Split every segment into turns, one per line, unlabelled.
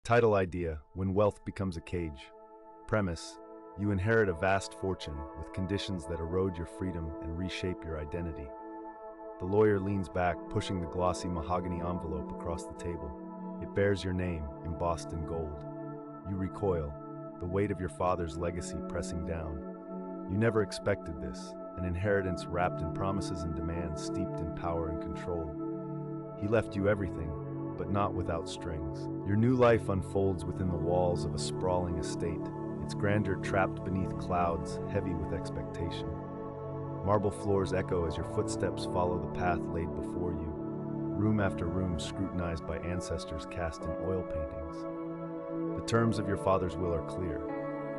Title idea: When wealth becomes a cage. Premise: you inherit a vast fortune with conditions that erode your freedom and reshape your identity. The lawyer leans back, pushing the glossy mahogany envelope across the table. It bears your name, embossed in gold. You recoil, the weight of your father's legacy pressing down. You never expected this, an inheritance wrapped in promises and demands steeped in power and control. He left you everything, but not without strings. Your new life unfolds within the walls of a sprawling estate, its grandeur trapped beneath clouds heavy with expectation. Marble floors echo as your footsteps follow the path laid before you, room after room scrutinized by ancestors cast in oil paintings. The terms of your father's will are clear.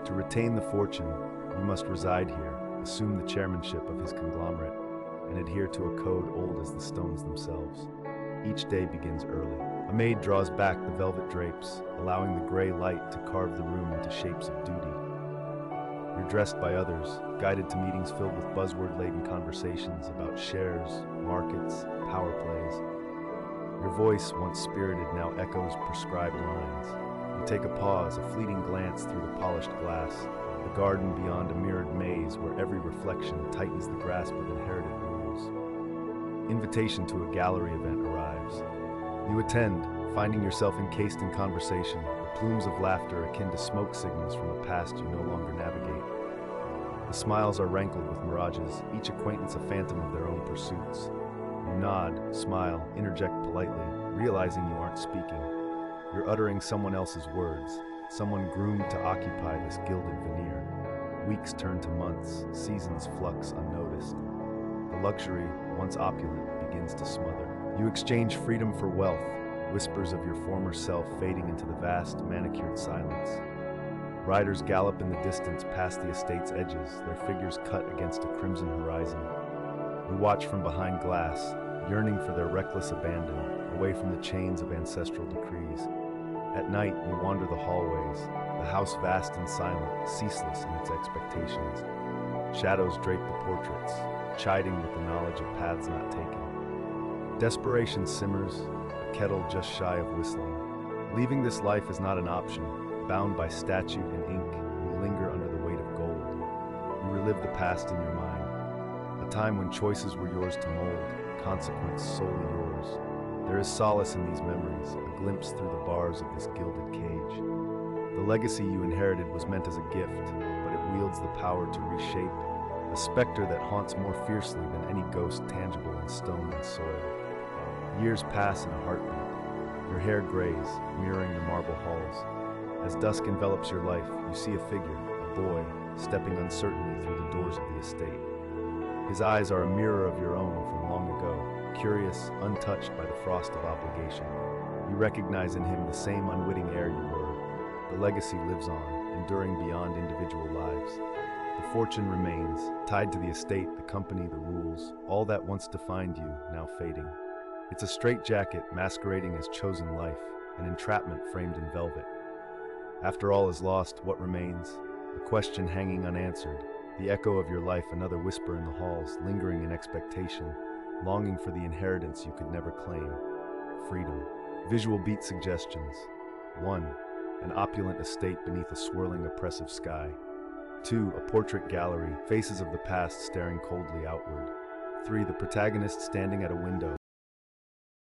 To retain the fortune, you must reside here, assume the chairmanship of his conglomerate, and adhere to a code old as the stones themselves. Each day begins early. A maid draws back the velvet drapes, allowing the gray light to carve the room into shapes of duty. You're dressed by others, guided to meetings filled with buzzword-laden conversations about shares, markets, power plays. Your voice, once spirited, now echoes prescribed lines. You take a pause, a fleeting glance through the polished glass, the garden beyond a mirrored maze where every reflection tightens the grasp of inherited rules. Invitation to a gallery event arrives. You attend, finding yourself encased in conversation, the plumes of laughter akin to smoke signals from a past you no longer navigate. The smiles are rankled with mirages, each acquaintance a phantom of their own pursuits. You nod, smile, interject politely, realizing you aren't speaking. You're uttering someone else's words, someone groomed to occupy this gilded veneer. Weeks turn to months, seasons flux unnoticed. The luxury, once opulent, begins to smother. You exchange freedom for wealth, whispers of your former self fading into the vast, manicured silence. Riders gallop in the distance past the estate's edges, their figures cut against a crimson horizon. You watch from behind glass, yearning for their reckless abandon, away from the chains of ancestral decrees. At night, you wander the hallways, the house vast and silent, ceaseless in its expectations. Shadows drape the portraits, chiding with the knowledge of paths not taken. Desperation simmers, a kettle just shy of whistling. Leaving this life is not an option. Bound by statute and ink, you linger under the weight of gold. You relive the past in your mind, a time when choices were yours to mold, consequence solely yours. There is solace in these memories, a glimpse through the bars of this gilded cage. The legacy you inherited was meant as a gift, but it wields the power to reshape, a specter that haunts more fiercely than any ghost tangible in stone and soil. Years pass in a heartbeat. Your hair grays, mirroring the marble halls. As dusk envelops your life, you see a figure, a boy, stepping uncertainly through the doors of the estate. His eyes are a mirror of your own from long ago, curious, untouched by the frost of obligation. You recognize in him the same unwitting heir you were. The legacy lives on, enduring beyond individual lives. The fortune remains, tied to the estate, the company, the rules, all that once defined you, now fading. It's a straitjacket masquerading as chosen life, an entrapment framed in velvet. After all is lost, what remains? A question hanging unanswered, the echo of your life, another whisper in the halls, lingering in expectation, longing for the inheritance you could never claim. Freedom. Visual beat suggestions. 1. An opulent estate beneath a swirling, oppressive sky. 2. A portrait gallery, faces of the past staring coldly outward. 3. The protagonist standing at a window,